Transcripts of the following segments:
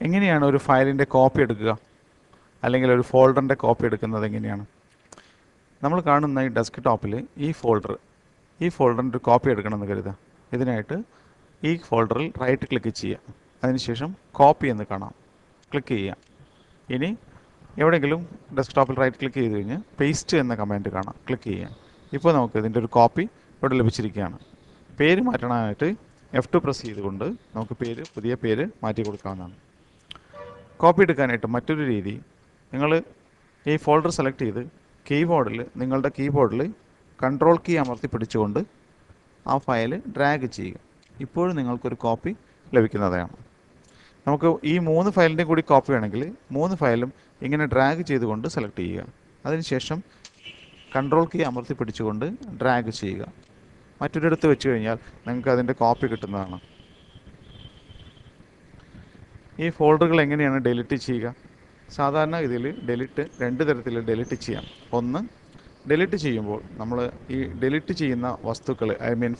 എങ്ങനെയാണ് ഒരു ഫയലിൻ്റെ കോപ്പി എടുക്കുക അല്ലെങ്കിൽ ഒരു ഫോൾഡറിൻ്റെ കോപ്പി എടുക്കുന്നത് എങ്ങനെയാണ്? നമ്മൾ കാണുന്ന ഈ ഡെസ്ക് ടോപ്പിൽ ഈ ഫോൾഡറിൻ്റെ ഒരു കോപ്പി എടുക്കണമെന്ന് കരുതുക. ഇതിനായിട്ട് ഈ ഫോൾഡറിൽ റൈറ്റ് ക്ലിക്ക് ചെയ്യുക. അതിനുശേഷം കോപ്പി എന്ന് കാണാം, ക്ലിക്ക് ചെയ്യുക. ഇനി എവിടെയെങ്കിലും ഡെസ്ക്ടോപ്പിൽ റൈറ്റ് ക്ലിക്ക് ചെയ്ത് കഴിഞ്ഞ് പേസ്റ്റ് എന്ന കമാൻഡ് കാണാം, ക്ലിക്ക് ചെയ്യുക. ഇപ്പോൾ നമുക്ക് ഇതിൻ്റെ ഒരു കോപ്പി ഇവിടെ ലഭിച്ചിരിക്കുകയാണ്. പേര് മാറ്റണമായിട്ട് F2 പ്രസ് ചെയ്തുകൊണ്ട് നമുക്ക് പുതിയ പേര് മാറ്റി കൊടുക്കാവുന്നതാണ്. കോപ്പി എടുക്കാനായിട്ട് മറ്റൊരു രീതി, നിങ്ങൾ ഈ ഫോൾഡർ സെലക്ട് ചെയ്ത് നിങ്ങളുടെ കീബോർഡിൽ കൺട്രോൾ കീ അമർത്തി പിടിച്ചുകൊണ്ട് ആ ഫയൽ ഡ്രാഗ് ചെയ്യുക. ഇപ്പോഴും നിങ്ങൾക്കൊരു കോപ്പി ലഭിക്കുന്നതാണ്. നമുക്ക് ഈ 3 ഫയലിൻ്റെയും കൂടി കോപ്പി വേണമെങ്കിൽ 3 ഫയലും ഇങ്ങനെ ഡ്രാഗ് ചെയ്തുകൊണ്ട് സെലക്ട് ചെയ്യുക. അതിനുശേഷം കൺട്രോൾ കീ അമർത്തി പിടിച്ചുകൊണ്ട് ഡ്രാഗ് ചെയ്യുക. മറ്റൊരിടത്ത് വെച്ച് കഴിഞ്ഞാൽ നിങ്ങൾക്ക് അതിൻ്റെ കോപ്പി കിട്ടുന്നതാണ്. ഈ ഫോൾഡറുകൾ എങ്ങനെയാണ് ഡിലീറ്റ് ചെയ്യുക? സാധാരണ ഇതിൽ രണ്ട് തരത്തിൽ ഡിലീറ്റ് ചെയ്യാം. ഒന്ന്, ഡിലീറ്റ് ചെയ്യുമ്പോൾ നമ്മൾ ഈ ഡിലീറ്റ് ചെയ്യുന്ന വസ്തുക്കൾ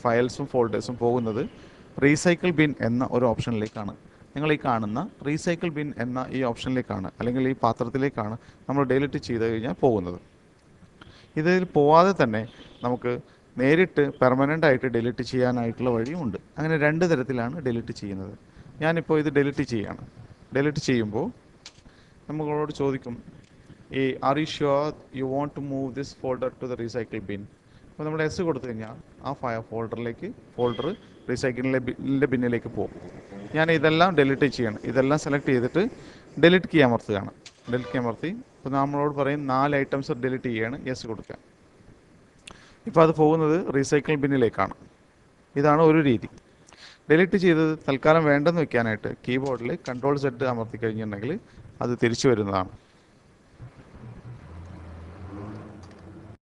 ഫയൽസും ഫോൾഡേഴ്സും പോകുന്നത് റീസൈക്കിൾ ബിൻ എന്ന ഒരു ഓപ്ഷനിലേക്കാണ്. നിങ്ങൾ ഈ കാണുന്ന റീസൈക്കിൾ ബിൻ എന്ന ഈ ഓപ്ഷനിലേക്കാണ്, അല്ലെങ്കിൽ ഈ പാത്രത്തിലേക്കാണ് നമ്മൾ ഡിലീറ്റ് ചെയ്ത് കഴിഞ്ഞാൽ പോകുന്നത്. ഇതിൽ പോവാതെ തന്നെ നമുക്ക് നേരിട്ട് പെർമനൻ്റ് ആയിട്ട് ഡിലീറ്റ് ചെയ്യാനായിട്ടുള്ള വഴിയുമുണ്ട്. അങ്ങനെ 2 തരത്തിലാണ് ഡിലീറ്റ് ചെയ്യുന്നത്. ഞാനിപ്പോൾ ഇത് ഡിലീറ്റ് ചെയ്യാണ്. ഡിലീറ്റ് ചെയ്യുമ്പോൾ നമ്മളോട് ചോദിക്കും, are you sure you want to move this folder to the recycle bin? അപ്പോൾ നമ്മൾ എസ് കൊടുത്തു കഴിഞ്ഞാൽ ആ ഫോൾഡർ റീസൈക്കിളിൻ്റെ ബിന്നിലേക്ക് പോകും. ഞാൻ ഇതെല്ലാം ഡിലീറ്റ് ചെയ്യണം. ഇതെല്ലാം സെലക്ട് ചെയ്തിട്ട് ഡിലീറ്റ് കീ അമർത്തുകയാണ്. ഡിലീറ്റ് കീ അമർത്തി ഇപ്പോൾ നമ്മളോട് പറയും 4 ഐറ്റംസ് ഡിലീറ്റ് ചെയ്യാണ്, യെസ് കൊടുക്കുക. ഇപ്പോൾ അത് പോകുന്നത് റീസൈക്കിൾ ബിന്നിലേക്കാണ്. ഇതാണ് ഒരു രീതി. ഡിലീറ്റ് ചെയ്തത് തൽക്കാലം വേണ്ടെന്ന് വെക്കാനായിട്ട് കീബോർഡിൽ Ctrl Z അമർത്തി കഴിഞ്ഞിട്ടുണ്ടെങ്കിൽ അത് തിരിച്ചു വരുന്നതാണ്.